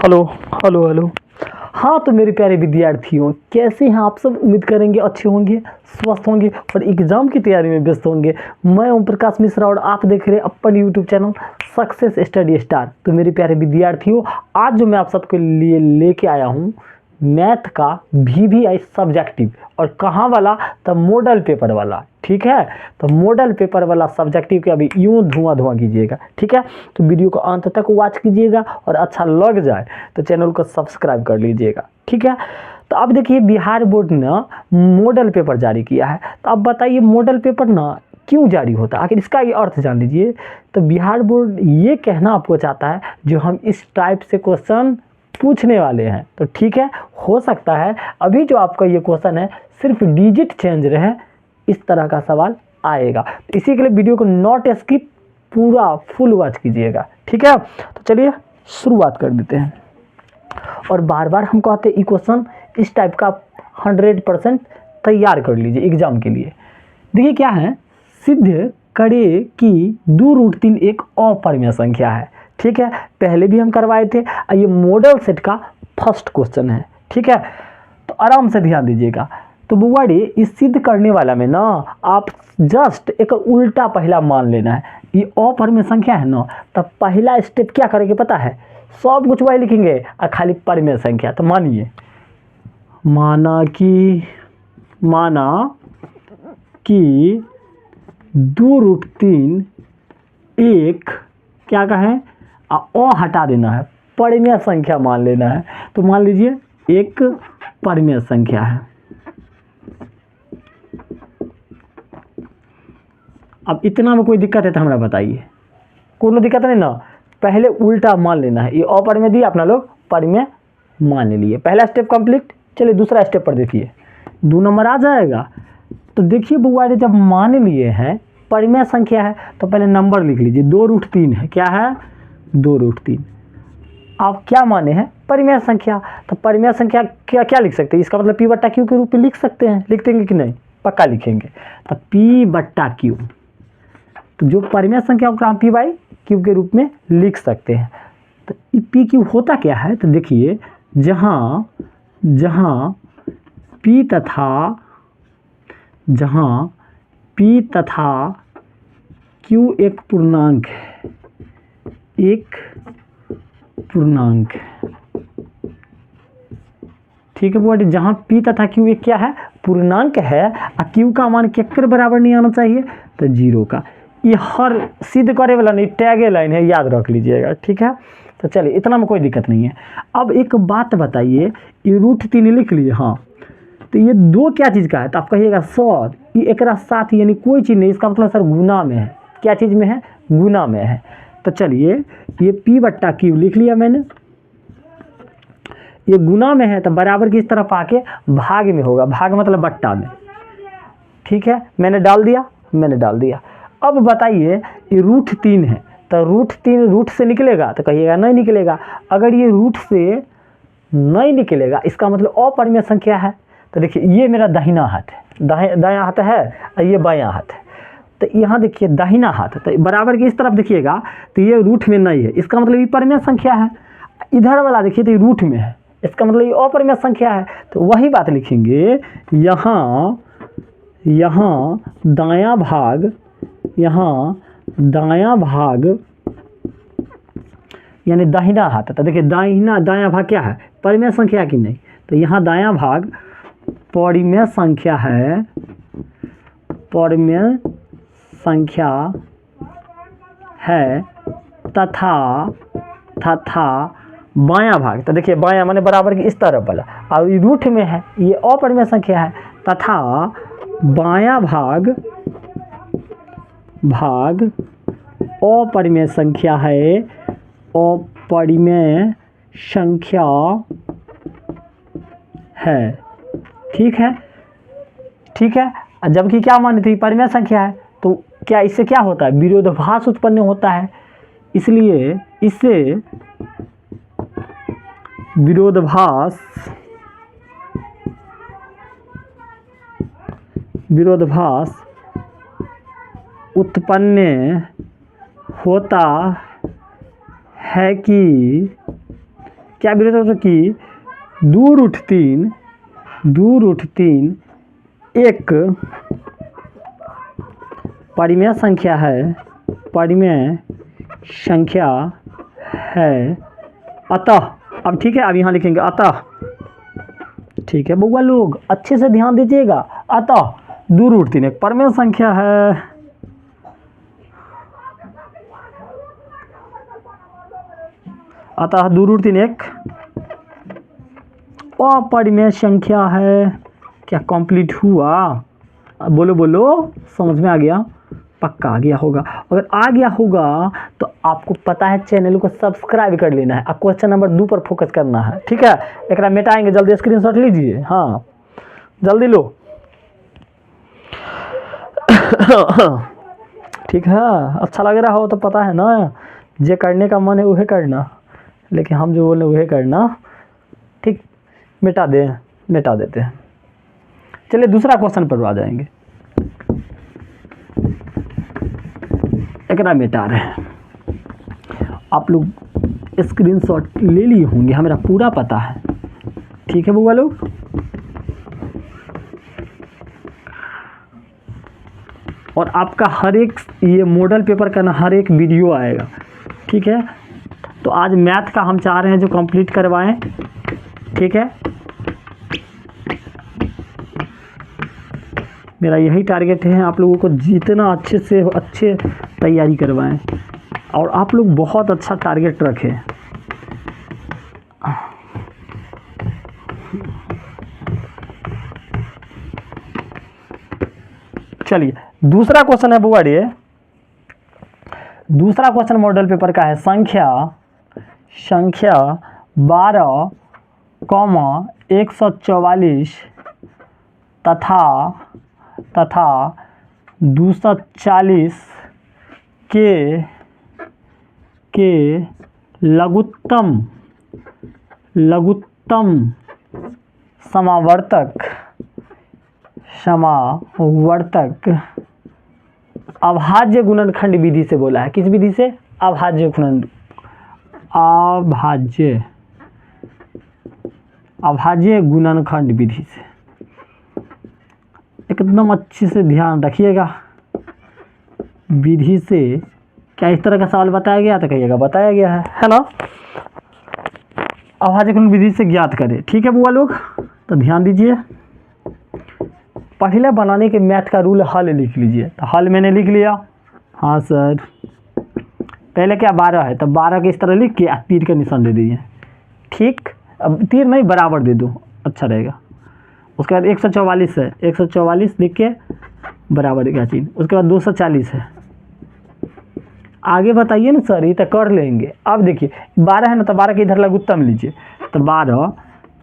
Hello hello hello. हाँ तो मेरे प्यारे विद्यार्थियों, कैसे हैं आप सब? उम्मीद करेंगे अच्छे होंगे, स्वस्थ होंगे और एग्जाम की तैयारी में व्यस्त होंगे। मैं ओम प्रकाश मिश्रा और आप देख रहे हैं अपन YouTube channel success study star. तो मेरे प्यारे विद्यार्थियों, आज जो मैं आप सबके लिए लेके आया हूँ मैथ का VVI सब्जेक्टिव, और कहाँ वाला? तो मॉडल पेपर वाला। ठीक है, तो मॉडल पेपर वाला सब्जेक्टिव के अभी यूं धुआं कीजिएगा। ठीक है, तो वीडियो को अंत तक वॉच कीजिएगा और अच्छा लग जाए तो चैनल को सब्सक्राइब कर लीजिएगा। ठीक है, तो अब देखिए बिहार बोर्ड ने मॉडल पेपर जारी किया है। तो अब बताइए मॉडल पेपर ना क्यों जारी होता है, आखिर इसका ये अर्थ जान लीजिए। तो बिहार बोर्ड ये कहना आपको चाहता है जो हम इस टाइप से क्वेश्चन पूछने वाले हैं। तो ठीक है, हो सकता है अभी जो आपका ये क्वेश्चन है सिर्फ डिजिट चेंज रहे, इस तरह का सवाल आएगा। तो इसी के लिए वीडियो को नॉट स्किप, पूरा फुल वॉच कीजिएगा। ठीक है, तो चलिए शुरुआत कर देते हैं। और बार बार हम कहते हैं ये क्वेश्चन इस टाइप का 100% तैयार कर लीजिए एग्जाम के लिए। देखिए क्या है, सिद्ध करे कि 2√3 एक अपरिमेय संख्या है। ठीक है, पहले भी हम करवाए थे। ये मॉडल सेट का फर्स्ट क्वेश्चन है। ठीक है, तो आराम से ध्यान दीजिएगा। तो बुआ रे, इस सिद्ध करने वाला में ना आप जस्ट एक उल्टा पहला मान लेना है। ये अपरिमेय संख्या है ना, तो पहला स्टेप क्या करेंगे पता है? सब कुछ वही लिखेंगे और खाली परिमेय संख्या। तो मानिए, माना कि 2√3 एक क्या कहें हटा देना है, परिमेय संख्या मान लेना है। तो मान लीजिए एक परिमेय संख्या है। अब इतना में कोई दिक्कत है तो हमें बताइए। कोई दिक्कत नहीं ना, पहले उल्टा मान लेना है। ये अपरिमेय दिया, अपना लोग परिमेय मान लिए। पहला स्टेप कंप्लीट। चलिए दूसरा स्टेप पर देखिए, 2 नंबर आ जाएगा। तो देखिए बुआ रे, जब मान लिए हैं परिमेय संख्या है तो पहले नंबर लिख लीजिए। 2√3 है। क्या है? 2√3। आप क्या माने हैं? परिमेय संख्या। तो परिमेय संख्या क्या लिख सकते हैं? इसका मतलब P/Q के रूप में लिख सकते हैं। लिख देंगे कि नहीं? पक्का लिखेंगे। तो P/Q, तो जो परिमेय संख्या को हम P/Q के रूप में लिख सकते हैं। तो PQ होता क्या है? तो देखिए, जहाँ P तथा Q एक पूर्णांक है, ठीक है बुआ, जहाँ P तथा Q एक क्या है? पूर्णांक है। और Q का मान केकर बराबर नहीं आना चाहिए? तो 0 का। ये हर सिद्ध करे वाला नहीं, टैगे लाइन है, याद रख लीजिएगा। ठीक है, तो चलिए इतना में कोई दिक्कत नहीं है। अब एक बात बताइए, ये √3 लिख लिए। हाँ, तो ये 2 क्या चीज़ का है? तो आप कहिएगा सर ये एक साथ यानी कोई चीज़ नहीं। इसका मतलब सर गुना में है। क्या चीज़ में है? गुना में है। तो चलिए ये P/Q लिख लिया मैंने। ये गुना में है तो बराबर की इस तरफ आके भाग में होगा। भाग मतलब बट्टा में। ठीक है, मैंने डाल दिया। अब बताइए ये √3 है, तो √3 रूट से निकलेगा? तो कहिएगा नहीं निकलेगा। अगर ये रूट से नहीं निकलेगा, इसका मतलब अपरिमेय संख्या है। तो देखिए ये मेरा दाहिना हाथ है, दायां हाथ है और ये बायां हाथ है। तो यहाँ देखिए दाहिना हाथ, तो बराबर की इस तरफ देखिएगा तो ये रूट में नहीं है, इसका मतलब ये परिमेय संख्या है। इधर वाला देखिए तो ये रूट में है, इसका मतलब ये अपरिमेय संख्या है। तो वही बात लिखेंगे, यहाँ दायां भाग यानी दाहिना हाथ। तो देखिए दायां भाग क्या है? परिमेय संख्या की नहीं। तो यहाँ दायां भाग परिमेय संख्या है, तथा बायां भाग, तो देखिए बायां माने बराबर की इस तरफ वाला, और ये रूट में है, ये अपरिमेय संख्या है। तथा बायां भाग अपरिमेय संख्या है, अपरिमेय संख्या है। ठीक है, जबकि क्या मानी थी? परिमेय संख्या है। तो क्या इससे क्या होता है? विरोधाभास उत्पन्न होता है। इसलिए इससे विरोधाभास उत्पन्न होता है कि क्या विरोध है कि 2√3 एक परिमेय संख्या है अतः, अब ठीक है, अब यहाँ लिखेंगे अतः, ठीक है बउआ लोग अच्छे से ध्यान दीजिएगा। अतः 2√3 एक परिमेय संख्या है, अतः 2√3 एक अपरिमेय संख्या है। क्या कंप्लीट हुआ? बोलो बोलो, समझ में आ गया? पक्का आ गया होगा। अगर आ गया होगा तो आपको पता है चैनल को सब्सक्राइब कर लेना है, आपको क्वेश्चन नंबर 2 पर फोकस करना है, ठीक है। एक मिटाएंगे, जल्दी स्क्रीनशॉट लीजिए, हाँ जल्दी लो। ठीक है, अच्छा लग रहा हो तो पता है ना, जे करने का मन है वही करना, लेकिन हम जो बोले वही करना, ठीक। मिटा देते हैं। चलिए दूसरा क्वेश्चन पर आ जाएंगे। एक मिटा रहे हैं, आप लोग स्क्रीनशॉट ले लिए होंगे, हमें पूरा पता है, ठीक है बुआ लोग। और आपका हर एक ये मॉडल पेपर का ना हर एक वीडियो आएगा, ठीक है। तो आज मैथ का हम चाह रहे हैं जो कंप्लीट करवाएं, ठीक है। मेरा यही टारगेट है, आप लोगों को जितना अच्छे से अच्छे तैयारी करवाएं, और आप लोग बहुत अच्छा टारगेट रखें। चलिए दूसरा क्वेश्चन है बुआ डी, दूसरा क्वेश्चन मॉडल पेपर का है संख्या 12,144 तथा 240 के लघुत्तम समावर्तक अभाज्य गुणनखंड विधि से बोला है। किस विधि से? अभाज्य गुणनखंड विधि से। एकदम अच्छे से ध्यान रखिएगा, विधि से। क्या इस तरह का सवाल बताया गया तो कहिएगा बताया गया है ना। अभाज्य गुणन विधि से ज्ञात करें, ठीक है बुआ लोग। तो ध्यान दीजिए, पहले बनाने के मैथ का रूल हल लिख लीजिए। तो हल मैंने लिख लिया, हाँ सर। पहले क्या 12 है, तो 12 के इस तरह लिख के तीर का निशान दे दीजिए, ठीक। अब तीर नहीं बराबर दे दो, अच्छा रहेगा। उसके बाद 144 है, 144 लिख के बराबर का चिन्ह। उसके बाद 240 है। आगे बताइए ना सर, ये तो कर लेंगे। अब देखिए 12 है ना, तो 12 के इधर लघुत्तम लीजिए। तो 12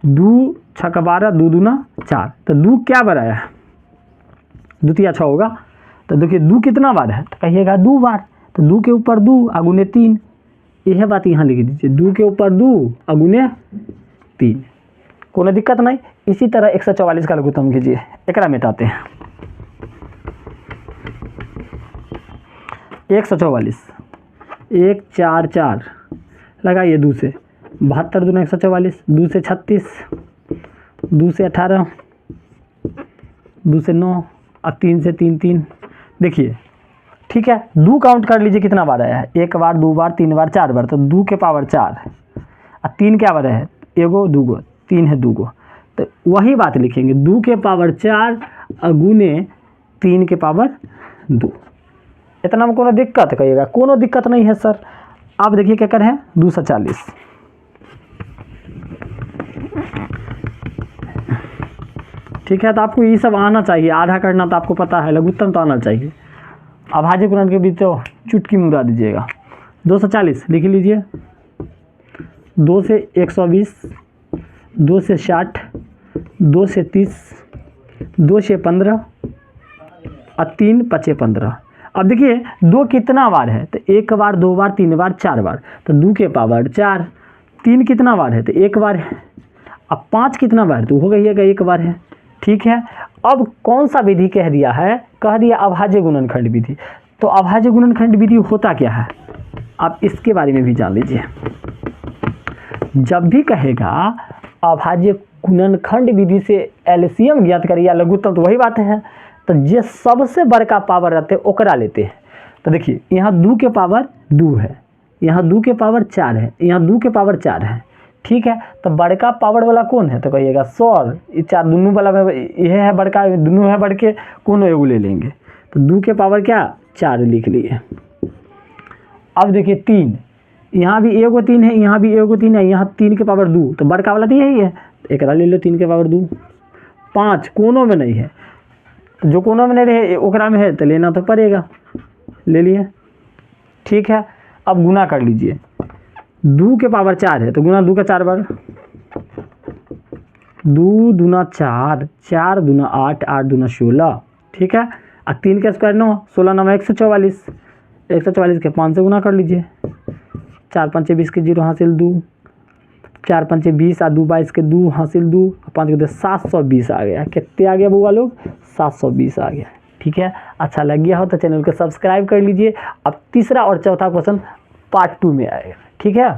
2 6 का 12, 2 दूना 4। तो 2 क्या बार आया है? द्वितीय 6 होगा। तो देखिए 2 कितना बार है? तो कहिएगा 2 बार। तो 2 के ऊपर 2 अगुने 3, यह बात यहाँ लिख दीजिए। 2 के ऊपर 2 अगुने 3, कोई दिक्कत नहीं। इसी तरह 144 का लघुत्तम कीजिए। एक मिटाते हैं। 144 1 4 4 लगाइए 2 से 72 दूना 144, 2 से 36, 2 से 18, 2 से 9 और 3 से 3 3। देखिए ठीक है, 2 काउंट कर लीजिए कितना बार आया है। 1 बार 2 बार 3 बार 4 बार। तो 2 के पावर 4 और 3 क्या बार है? 1 2 3 है 2। तो वही बात लिखेंगे, 2 के पावर 4 गुने 3 के पावर 2। इतना में कोनो दिक्कत कहिएगा? कोनो दिक्कत नहीं है सर। आप देखिए क्या कर रहे हैं, 240। ठीक है, तो आपको ये सब आना चाहिए। आधा करना तो आपको पता है, लघुत्तम तो आना चाहिए। अभाज्य गुणन के बीच तो चुटकी मुड़ा दीजिएगा। 240 लिख लीजिए। 2 से 120, 2 से 60, 2 से 30, 2 से 15 और 3 5 15। अब देखिए 2 कितना बार है? तो 1 बार 2 बार 3 बार 4 बार। तो 2 के पावर 4। 3 कितना बार है? तो 1 बार है। अब 5 कितना बार? तो हो गई 1 बार है। ठीक है, अब कौन सा विधि कह दिया है? कह दिया अभाज्य गुणनखंड विधि। तो अभाज्य गुणनखंड विधि होता क्या है, आप इसके बारे में भी जान लीजिए। जब भी कहेगा अभाज्य गुणनखंड विधि से एलसीएम ज्ञात करिए या लघुत्तम, तो वही बात है। तो जे सबसे बड़का पावर रहते ओकरा लेते हैं। तो देखिए यहाँ 2 के पावर 2 है, यहाँ 2 के पावर 4 है, यहाँ 2 के पावर 4 है, ठीक है। तो बड़का पावर वाला कौन है, तो कहिएगा 100, ये 4 दोनों वाला में यह है बड़का, दोनों है बढ़ के, कौन एगो ले लेंगे। तो 2 के पावर क्या 4 लिख लिए। अब देखिए 3, यहाँ भी एगो 3 है, यहाँ भी एगो 3 है, यहाँ 3 के पावर 2, तो बड़का वाला तो यही है, तो एक ले लो 3 के पावर 2। 5 कोनों में नहीं है, जो कोनों में नहीं रहे ओकरा में है तो लेना तो पड़ेगा, ले लिए, ठीक है। अब गुना कर लीजिए, 2 के पावर 4 है तो गुना 2 का 4 बार, 2 दूना 4, 4 दूना 8, 8 दूना 16, ठीक है। और 3 का स्क्वायर 9, 16 9 144, 144 के 5 से गुना कर लीजिए, 4 5 20 के 0 हासिल 2, 4 5 20 और 2 22 के 2 हासिल 2, 5 के 720 आ गया। कितने आ गया बुआ लोग, 720 आ गया, ठीक है। अच्छा लग गया हो तो चैनल को सब्सक्राइब कर लीजिए। अब तीसरा और चौथा क्वेश्चन पार्ट 2 में आएगा, ठीक है।